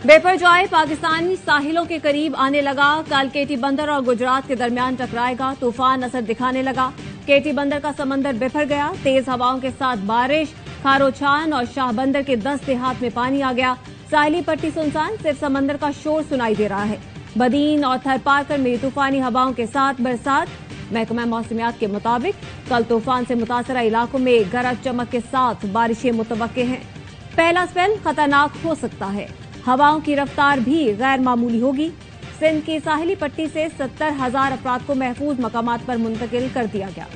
बेपरजाए पाकिस्तानी साहिलों के करीब आने लगा। कल केटी बंदर और गुजरात के दरमियान टकराएगा। तूफान असर दिखाने लगा। केटी बंदर का समंदर बिफर गया। तेज हवाओं के साथ बारिश। खारोछान और शाह बंदर के 10 देहात में पानी आ गया। साहिली पट्टी सुनसान, सिर्फ समंदर का शोर सुनाई दे रहा है। बदीन और थरपारकर में तूफानी हवाओं के साथ बरसात। महकमा मौसमियात के मुताबिक कल तूफान से मुतासरा इलाकों में गरज चमक के साथ बारिशें मुतवक्के हैं। पहला स्पेल खतरनाक हो सकता है। हवाओं की रफ्तार भी गैर मामूली होगी। सिंध की साहिली पट्टी से 70,000 अफराद को महफूज मकामात पर मुंतकिल कर दिया गया।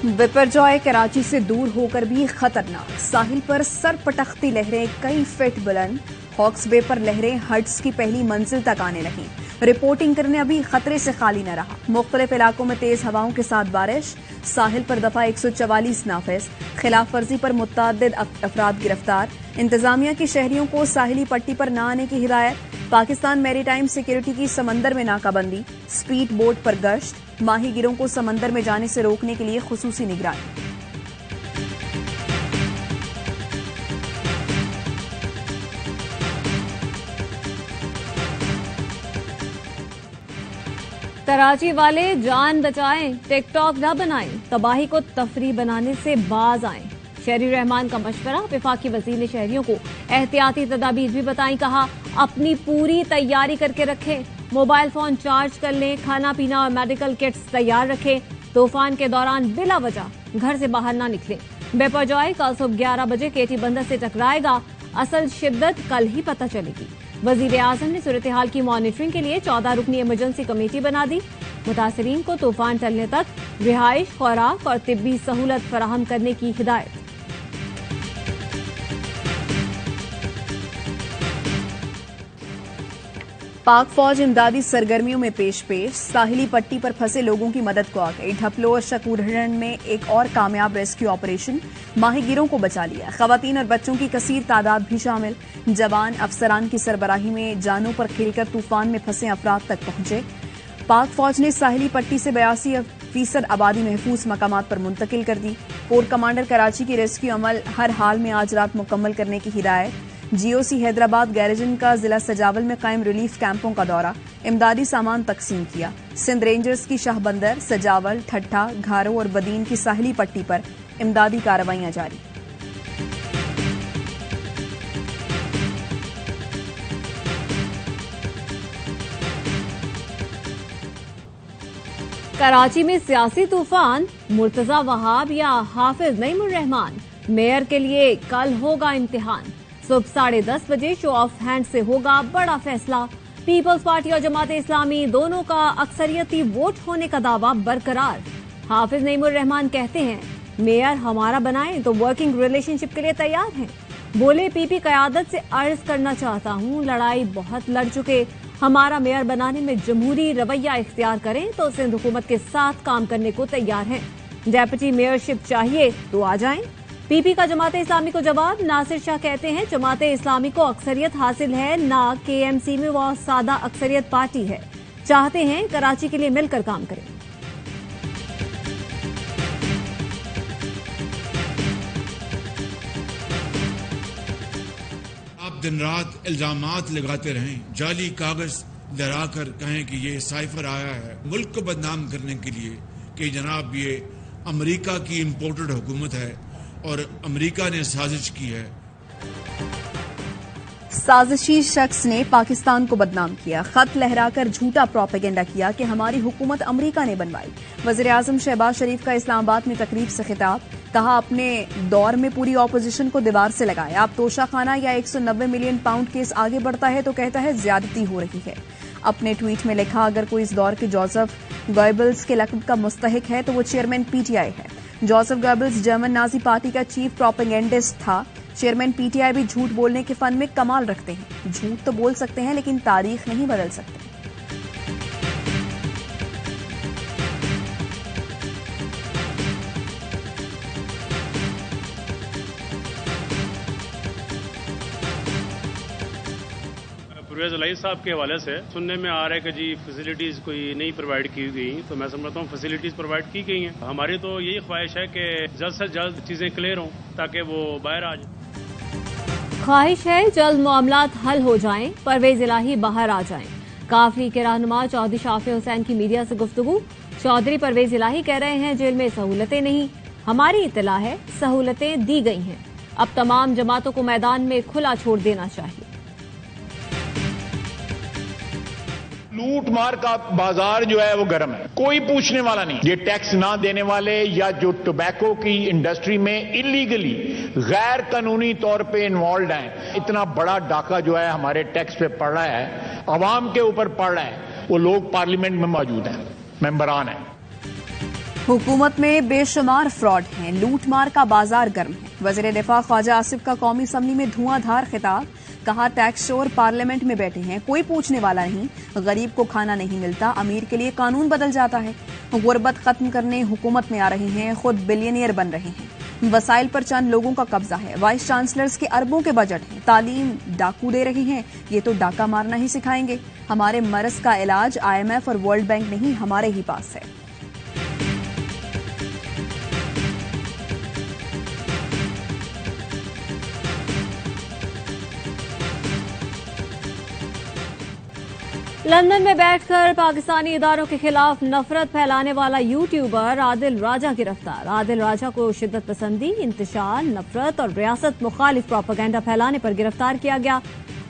बिपरजॉय कराची से दूर होकर भी खतरनाक। साहिल पर सर पटकती लहरें कई फीट बुलंद। हॉक्स बे पर लहरें हड्स की पहली मंजिल तक आने लगी। रिपोर्टिंग करने अभी खतरे से खाली न रहा। मुख्तलिफ इलाकों में तेज हवाओं के साथ बारिश। साहिल पर दफा 144 नाफिज। खिलाफ वर्जी पर मुतअद्दिद अफराद गिरफ्तार। इंतजामिया की शहरियों को साहिली पट्टी पर न आने की हिदायत। पाकिस्तान मैरीटाइम सिक्योरिटी की समंदर में नाकाबंदी। स्पीड बोट पर गश्त। माहीगिरों को समंदर में जाने से रोकने के लिए खुसूसी निगरानी। कराची वाले जान बचाएं, टिकटॉक न बनाएं, तबाही को तफरी बनाने से बाज आएं। शहरी रहमान का मशवरा। वफाकी वजीर ने शहरियों को एहतियाती तदाबीर भी बताई। कहा, अपनी पूरी तैयारी करके रखें। मोबाइल फोन चार्ज कर लें। खाना पीना और मेडिकल किट्स तैयार रखें। तूफान के दौरान बिला वजह घर से बाहर ना निकलें। बेपरजॉय कल सुबह 11 बजे केटी बंदर से टकराएगा। असल शिद्दत कल ही पता चलेगी। वजीर आजम ने सूरत हाल की मॉनिटरिंग के लिए 14 रुकनी इमरजेंसी कमेटी बना दी। मुतासरीन को तूफान टलने तक रिहाइश, खुराक और तिब्बी सहूलत फराहम करने की हिदायत। पाक फौज इमदादी सरगर्मियों में पेश। साहिली पट्टी पर फंसे लोगों की मदद को आ गई। ढपलो और शकूरहरण में एक और कामयाब रेस्क्यू ऑपरेशन। माहीगिरों को बचा लिया। खवातीन और बच्चों की कसीर तादाद भी शामिल। जवान अफसरान की सरबराही में जानों पर खेलकर तूफान में फंसे अफराद तक पहुंचे। पाक फौज ने साहिली पट्टी से 82% आबादी महफूज मकामात पर मुंतकिल कर दी। कोर कमांडर कराची की रेस्क्यू अमल हर हाल में आज रात मुकम्मल करने की हिदायत। जीओसी हैदराबाद गैरेजन का जिला सजावल में कायम रिलीफ कैंपों का दौरा। इमदादी सामान तकसीम किया। सिंध रेंजर्स की शाहबंदर, सजावल, ठट्ठा, घारो और बदीन की साहिली पट्टी पर इमदादी कार्रवाइयां जारी। कराची में सियासी तूफान। मुर्तजा वहाब या हाफिज नईमुर रहमान। मेयर के लिए कल होगा इम्तिहान। सुबह 10:30 बजे शो ऑफ हैंड से होगा बड़ा फैसला। पीपल्स पार्टी और जमात इस्लामी दोनों का अक्सरियती वोट होने का दावा बरकरार। हाफिज नईमुर रहमान कहते हैं, मेयर हमारा बनाएं तो वर्किंग रिलेशनशिप के लिए तैयार हैं। बोले, पीपी कयादत से अर्ज करना चाहता हूं, लड़ाई बहुत लड़ चुके। हमारा मेयर बनाने में जमहूरी रवैया इख्तियार करें तो सिंध हुकूमत के साथ काम करने को तैयार हैं। डेप्यूटी मेयरशिप चाहिए तो आ जाएं। पीपी का जमात इस्लामी को जवाब। नासिर शाह कहते हैं, जमात इस्लामी को अक्सरियत हासिल है, ना केएमसी में वो सादा अक्सरियत पार्टी है। चाहते हैं कराची के लिए मिलकर काम करें। आप दिन रात इल्जामात लगाते रहें, जाली कागज लहराकर कहें कि ये साइफर आया है मुल्क को बदनाम करने के लिए कि जनाब ये अमेरिका की इंपोर्टेड हुकूमत है और अमेरिका ने साजिश की है। साजिशी शख्स ने पाकिस्तान को बदनाम किया। खत लहराकर झूठा प्रोपेगेंडा किया कि हमारी हुकूमत अमेरिका ने बनवाई। वज़ीर आज़म शहबाज शरीफ का इस्लामाबाद में तकरीब से खिताब। कहा, अपने दौर में पूरी ऑपोजिशन को दीवार से लगाया। अब तोशाखाना या 190 मिलियन पाउंड केस आगे बढ़ता है तो कहता है ज्यादती हो रही है। अपने ट्वीट में लिखा, अगर कोई इस दौर के जोसेफ गोएबल्स के लक़ब का मुस्तहिक है तो वो चेयरमैन पीटीआई है। Joseph Goebbels German Nazi party का चीफ प्रोपेगेंडिस्ट था। चेयरमैन पीटीआई भी झूठ बोलने के फन में कमाल रखते हैं। झूठ तो बोल सकते हैं लेकिन तारीख नहीं बदल सकते। परवेज इलाही साहब के हवाले से सुनने में आ रहा है कि जी फैसिलिटीज कोई नहीं प्रोवाइड की गई, तो मैं समझता हूँ फैसिलिटीज प्रोवाइड की गई हैं। हमारी तो यही ख्वाहिश है कि जल्द से जल्द चीजें क्लियर हों ताकि वो बाहर आ जाए। ख्वाहिश है जल्द मामलात हल हो जाएं, परवेज इलाही बाहर आ जाएं। काफली के रहनुमा चौधरी शाफी हुसैन की मीडिया से गुफ्तगू। चौधरी परवेज इलाही कह रहे हैं जेल में सहूलतें नहीं, हमारी इत्तला है सहूलतें दी गई हैं, अब तमाम जमातों को मैदान में खुला छोड़ देना चाहिए। लूट मार का बाजार जो है वो गर्म है, कोई पूछने वाला नहीं। ये टैक्स ना देने वाले या जो टोबैको की इंडस्ट्री में इलीगली गैर कानूनी तौर पे इन्वॉल्व हैं, इतना बड़ा डाका जो है हमारे टैक्स पे पड़ रहा है, अवाम के ऊपर पड़ रहा है, वो लोग पार्लियामेंट में मौजूद हैं, मेंबरान हैं। हुकूमत में बेशुमार फ्रॉड हैं, लूट मार का बाजार गर्म है। वजीर दिफा ख्वाजा आसिफ का कौमी असम्बली में धुआंधार खिताब। कहा टैक्स चोर पार्लियामेंट में बैठे हैं, कोई पूछने वाला नहीं, गरीब को खाना नहीं मिलता, अमीर के लिए कानून बदल जाता है। गुर्बत खत्म करने हुकूमत में आ रहे हैं, खुद बिलियनियर बन रहे हैं। वसाइल पर चंद लोगों का कब्जा है, वाइस चांसलर्स के अरबों के बजट हैं, तालीम डाकू दे रहे हैं, ये तो डाका मारना ही सिखाएंगे। हमारे मरज का इलाज IMF और वर्ल्ड बैंक नहीं, हमारे ही पास है। लंदन में बैठकर पाकिस्तानी इदारों के खिलाफ नफरत फैलाने वाला यूट्यूबर आदिल राजा गिरफ्तार। आदिल राजा को शिद्दत पसंदी, इंतशार, नफरत और रियासत मुखालिफ प्रोपेगेंडा फैलाने पर गिरफ्तार किया गया।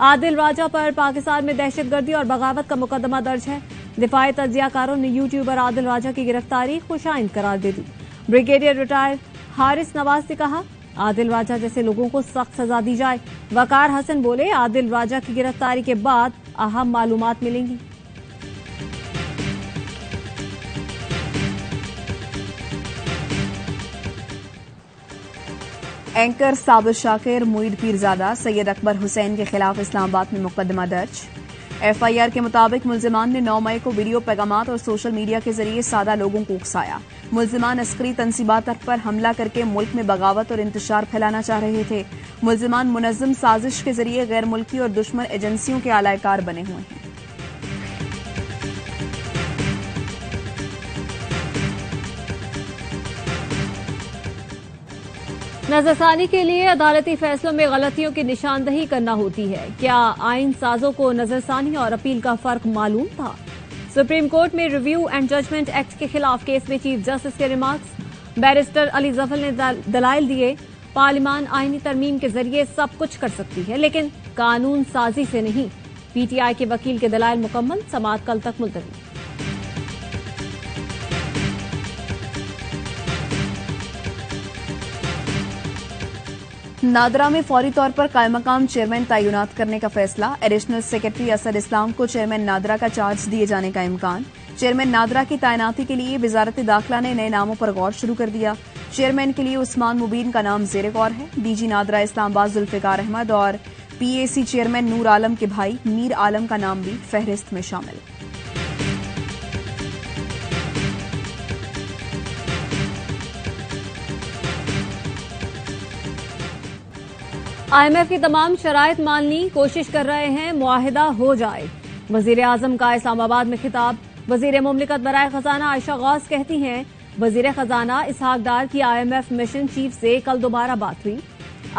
आदिल राजा पर पाकिस्तान में दहशतगर्दी और बगावत का मुकदमा दर्ज है। दिफाई तज्जियाकारों ने यूट्यूबर आदिल राजा की गिरफ्तारी खुशाइंद करार दे दी। ब्रिगेडियर रिटायर्ड हारिस नवाज ने कहा आदिल राजा जैसे लोगों को सख्त सजा दी जाए। वकार हसन बोले आदिल राजा की गिरफ्तारी के बाद अहम मालूमात मिलेंगी। एंकर साबिर शाकिर, मुईद पीरजादा, सैयद अकबर हुसैन के खिलाफ इस्लामाबाद में मुकदमा दर्ज। FIR के मुताबिक मुल्जिमान ने 9 मई को वीडियो पैगामात और सोशल मीडिया के जरिए सादा लोगों को उकसाया। मुल्जिमान अस्करी तंसीबात पर हमला करके मुल्क में बगावत और इंतशार फैलाना चाह रहे थे। मुल्जिमान मुनज़्ज़म साजिश के जरिए गैर मुल्की और दुश्मन एजेंसियों के आलाकार बने हुए हैं। नजरसानी के लिए अदालती फैसलों में गलतियों की निशानदही करना होती है। क्या आइन साजों को नजरसानी और अपील का फर्क मालूम था? सुप्रीम कोर्ट में रिव्यू एंड जजमेंट एक्ट के खिलाफ केस में चीफ जस्टिस के रिमार्क्स। बैरिस्टर अली जफर ने दलाइल दिए, पार्लियामान आईनी तरमीम के जरिए सब कुछ कर सकती है लेकिन कानून साजी से नहीं। PTI के वकील के दलाइल मुकम्मल, समाअत कल तक मुलतवी। नादरा में फौरी तौर पर कायमकाम चेयरमैन तैनात करने का फैसला। एडिशनल सेक्रेटरी असद इस्लाम को चेयरमैन नादरा का चार्ज दिए जाने का इम्कान। चेयरमैन नादरा की तैनाती के लिए वजारत दाखिला ने नए नामों पर गौर शुरू कर दिया। चेयरमैन के लिए उस्मान मुबीन का नाम जेर गौर है। DG नादरा इस्लामाबाद जुल्फिकार अहमद और PAC चेयरमैन नूर आलम के भाई मीर आलम का नाम भी फहरिस्त में शामिल। IMF की तमाम शराइत माननी कोशिश कर रहे हैं, मुआहिदा हो जाए। वजीर आजम का इस्लामाबाद में खिताब। वजीर मुमलिकत बराए खजाना आयशा गौस कहती हैं वजीर खजाना इसहाक डार की IMF मिशन चीफ से कल दोबारा बात हुई।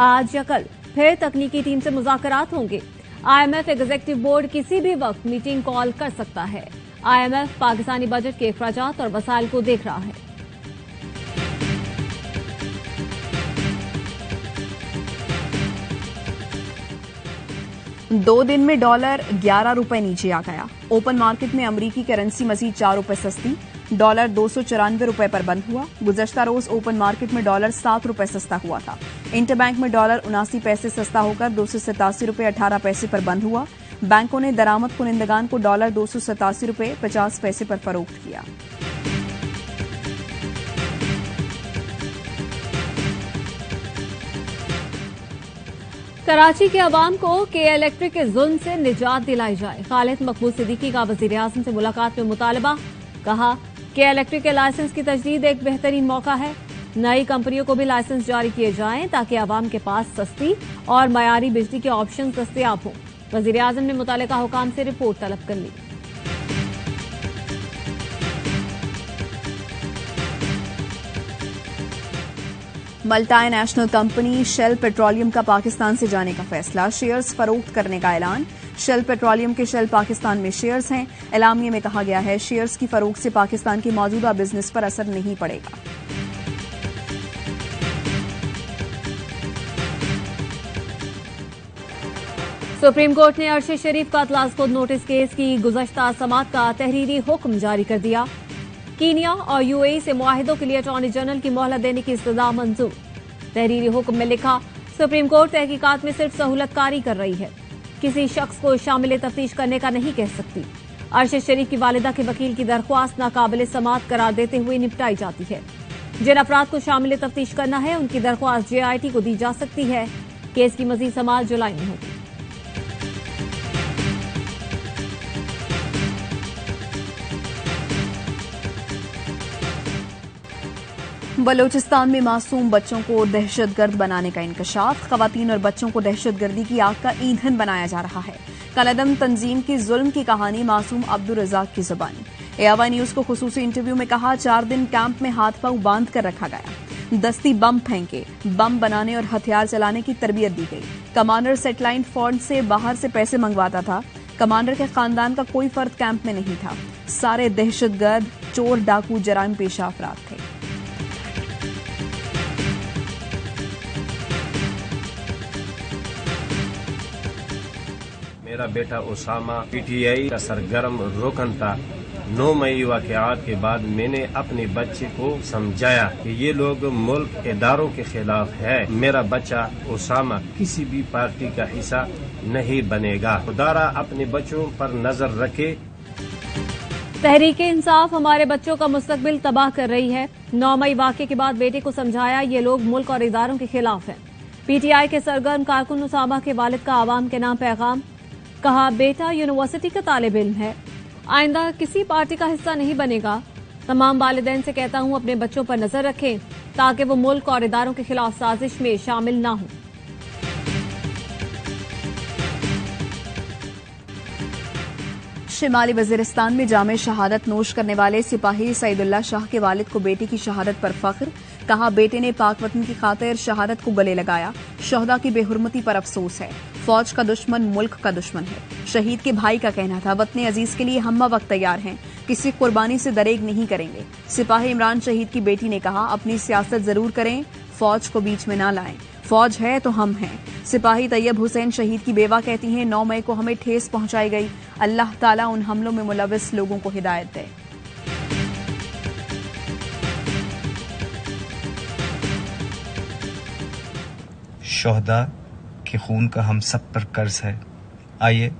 आज या कल फिर तकनीकी टीम से मुज़ाकरात होंगे। IMF एग्जीक्यूटिव बोर्ड किसी भी वक्त मीटिंग कॉल कर सकता है। IMF पाकिस्तानी बजट के अखराजात और वसाइल को देख रहा है। दो दिन में डॉलर 11 रुपए नीचे आ गया। ओपन मार्केट में अमरीकी करेंसी मजीद 4 रुपए सस्ती, डॉलर 294 रुपए पर बंद हुआ। गुज़श्ता रोज ओपन मार्केट में डॉलर 7 रुपए सस्ता हुआ था। इंटरबैंक में डॉलर 79 पैसे सस्ता होकर 287 रुपए 18 पैसे पर बंद हुआ। बैंकों ने दरामद कुनिंदगान को डॉलर 287 रुपए 50 पैसे पर फरोख्त किया। कराची के अवाम को के इलेक्ट्रिक के जुल्म से निजात दिलाई जाए। खालिद मकबूल सिद्दीकी का वजीर आज़म से मुलाकात में मुतालबा। कहा के इलेक्ट्रिक के लाइसेंस की तजदीद एक बेहतरीन मौका है। नई कंपनियों को भी लाइसेंस जारी किए जाएं ताकि अवाम के पास सस्ती और मयारी बिजली के ऑप्शन दस्तयाब हों। वजीर आजम ने मुतल्लिका हुकाम से रिपोर्ट तलब कर ली। मल्टीनेशनल कंपनी शेल पेट्रोलियम का पाकिस्तान से जाने का फैसला, शेयर्स फरोख्त करने का ऐलान। शेल पेट्रोलियम के शेल पाकिस्तान में शेयर्स हैं। एलामिये में कहा गया है शेयर्स की फरोख्त से पाकिस्तान के मौजूदा बिजनेस पर असर नहीं पड़ेगा। सुप्रीम कोर्ट ने अरशद शरीफ का अतलास खुद नोटिस केस की गुज़श्ता समाअत का तहरीरी हुक्म जारी कर दिया। कीनिया और यूएई से मुआहिदों के लिए अटॉर्नी जनरल की मोहलत देने की इस्तदा मंजूर। तहरीरी हुक्म में लिखा, सुप्रीम कोर्ट तहकीकात में सिर्फ सहूलतकारी कर रही है, किसी शख्स को शामिल तफ्तीश करने का नहीं कह सकती। अरशद शरीफ की वालिदा के वकील की दरख्वास्त नाकाबिल समाअत करार देते हुए निपटाई जाती है। जिन अफराद को शामिल तफ्तीश करना है उनकी दरख्वास्त JIT को दी जा सकती है। केस की मजीद समाअत जुलाई में होगी। बलोचिस्तान में मासूम बच्चों को दहशतगर्द बनाने का इंकशाफ, खवातीन और बच्चों को दहशतगर्दी की आग का ईंधन बनाया जा रहा है। कलअदम तंजीम की जुल्म की कहानी मासूम अब्दुल रज़ाक की जुबानी। AIY न्यूज को खुसूसी इंटरव्यू में कहा, 4 दिन कैंप में हाथ पांव बांध कर रखा गया, दस्ती बम फेंके, बम बनाने और हथियार चलाने की तरबियत दी गई। कमांडर सेटेलाइन फोन से बाहर से पैसे मंगवाता था। कमांडर के खानदान का कोई फर्द कैंप में नहीं था। सारे दहशतगर्द, चोर, डाकू, जराइम पेशा अफराद थे। मेरा बेटा उसामा PTI का सरगर्म रुकन था। 9 मई वाक़यात के बाद मैंने अपने बच्चे को समझाया कि ये लोग मुल्क इदारों के खिलाफ है। मेरा बच्चा उसामा किसी भी पार्टी का हिस्सा नहीं बनेगा। खुदारा अपने बच्चों पर नजर रखे। तहरीके इंसाफ हमारे बच्चों का मुस्तकबिल तबाह कर रही है। 9 मई वाक़े के बाद बेटे को समझाया, ये लोग मुल्क और इदारों के खिलाफ हैं। PTI के सरगर्म कारकुन उसामा के वालिद का आवाम के नाम पैगाम, कहा बेटा यूनिवर्सिटी का तालिब इल्म है, आइंदा किसी पार्टी का हिस्सा नहीं बनेगा। तमाम वालिदैन से कहता हूं अपने बच्चों पर नजर रखें ताकि वो मुल्क और इदारों के खिलाफ साजिश में शामिल ना हों। शिमाली वजीरिस्तान में जामे शहादत नोश करने वाले सिपाही सईदुल्लाह शाह के वालिद को बेटे की शहादत पर फख्र, कहा बेटे ने पाक वतन की खातिर शहादत को गले लगाया। शोहदा की बेहुरमती पर अफसोस है। फौज का दुश्मन मुल्क का दुश्मन है। शहीद के भाई का कहना था, वतन अजीज के लिए हम वक्त तैयार हैं, किसी कुर्बानी से दरेग नहीं करेंगे। सिपाही इमरान शहीद की बेटी ने कहा, अपनी सियासत जरूर करें, फौज को बीच में ना लाएं, फौज है तो हम हैं। सिपाही तैयब हुसैन शहीद की बेवा कहती हैं, 9 मई को हमें ठेस पहुंचाई गई। अल्लाह ताला उन हमलों में मुलविस लोगों को हिदायत दे। शोहदा के खून का हम सब पर कर्ज है। आइए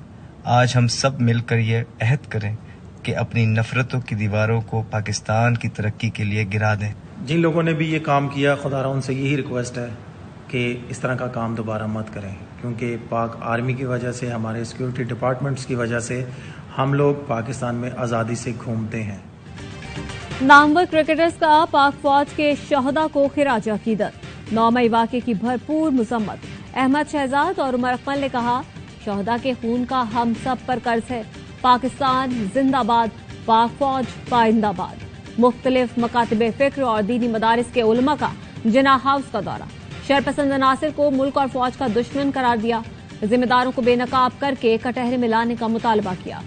आज हम सब मिलकर ये अहद करें कि अपनी नफरतों की दीवारों को पाकिस्तान की तरक्की के लिए गिरा दें। जिन लोगों ने भी ये काम किया, खुदारा उनसे यही रिक्वेस्ट है कि इस तरह का काम दोबारा मत करें, क्योंकि पाक आर्मी की वजह से, हमारे सिक्योरिटी डिपार्टमेंट्स की वजह से हम लोग पाकिस्तान में आज़ादी से घूमते हैं। नामवर क्रिकेटर्स का पाक फौज के शहदा को खिराज अकीदत। 9 मई वाक़े की भरपूर मजम्मत। अहमद शहजाद और उमर अकमल ने कहा, शहदा के खून का हम सब पर कर्ज है। पाकिस्तान जिंदाबाद, पाक फौज पाइंदाबाद। मुख्तलिफ मकातबे फिक्र और दीनी मदारिस के उलमा का जिना हाउस का दौरा। शरपसंद अनासिर को मुल्क और फौज का दुश्मन करार दिया। जिम्मेदारों को बेनकाब करके कटहरे में लाने का मुतालबा किया।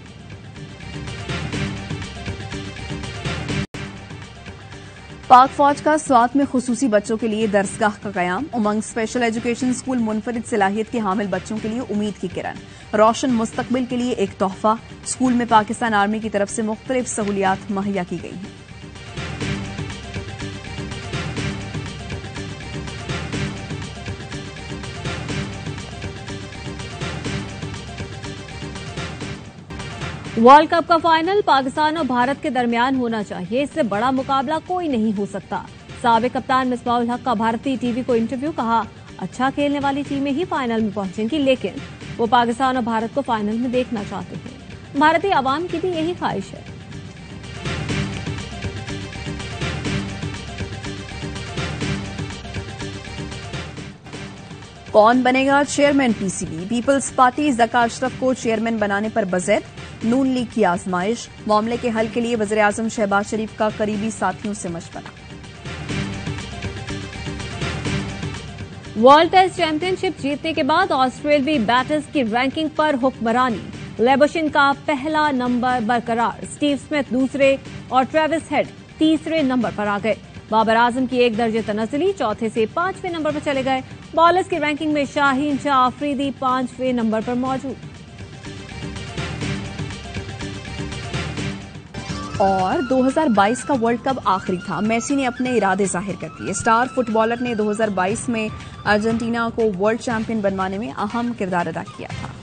पाक फौज का स्वात में खुसूसी बच्चों के लिए दरसगाह का कयाम। उमंग स्पेशल एजुकेशन स्कूल मुनफरिद सलाहियत के हामिल बच्चों के लिए उम्मीद की किरण। रोशन मुस्तकबिल के लिए एक तोहफा। स्कूल में पाकिस्तान आर्मी की तरफ से मुख्तलिफ सहूलियात मुहैया की गई हैं। वर्ल्ड कप का फाइनल पाकिस्तान और भारत के दरमियान होना चाहिए, इससे बड़ा मुकाबला कोई नहीं हो सकता। साबिक कप्तान मिसबाहुल हक का भारतीय टीवी को इंटरव्यू, कहा अच्छा खेलने वाली टीमें ही फाइनल में पहुंचेंगी, लेकिन वो पाकिस्तान और भारत को फाइनल में देखना चाहते हैं। भारतीय आवाम की भी यही ख्वाहिश है। कौन बनेगा chairman PCB? Peoples Party Zaka Ashraf को चेयरमैन बनाने पर बज़ेद, नून लीग की आजमाइश। मामले के हल के लिए वज़ीर आज़म शहबाज शरीफ का करीबी साथियों से मशवरा। वर्ल्ड टेस्ट चैंपियनशिप जीतने के बाद ऑस्ट्रेलियाई बैटर्स की रैंकिंग पर हुक्मरानी। लेबोशिन का पहला नंबर बरकरार, स्टीव स्मिथ दूसरे और ट्रेविस हेड तीसरे नंबर पर आ गए। बाबर आजम की एक दर्जे तनज़्ज़ुली चौथे से 5वें नंबर पर चले गए। बॉलर्स की रैंकिंग में शाहीन शाह अफरीदी 5वें नंबर पर मौजूद। और 2022 का वर्ल्ड कप आखिरी था। मेसी ने अपने इरादे जाहिर कर दिए। स्टार फुटबॉलर ने 2022 में अर्जेंटीना को वर्ल्ड चैंपियन बनवाने में अहम किरदार अदा किया था।